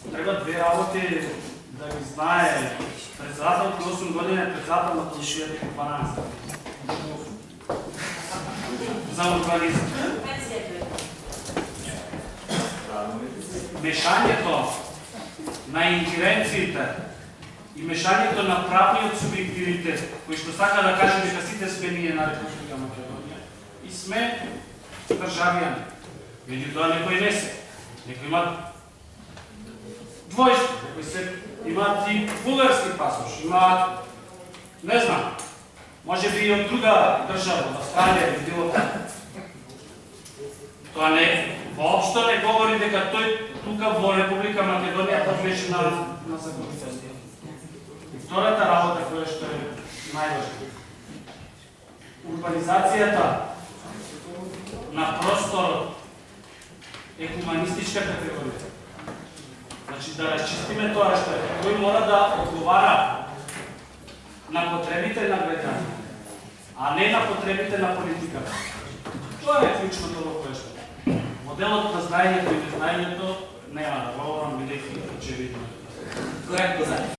Треба две работи да ги знае председател, 8 години е председател на Полишията и Компананска. За урбанизм. Мешањето на ингеренциите и мешањето на правниот субјективитет, кој што сака да каже дека сите сме ние на Република Македонија и сме државјани. Меѓутоа некои не се. Некои имат двојство, некои се имаат и бугарски пасош, имаат, не знам, може би и од друга држава, од Австралија или било така. Тоа не, воопшто не говори дека тој тука во Република Македонија подлежи на законодавство. И втората работа која што е најважна. Урбанизацијата на просторот е хуманистичка категорија. Значи да расчистиме тоа што е. Тој мора да одговара на потребите на граѓаните, а не на потребите на политиката. Тоа е клучното во кое што. Моделот на знаењето и незнаењето нема да говорам, бидејќи очевидно. Коректно,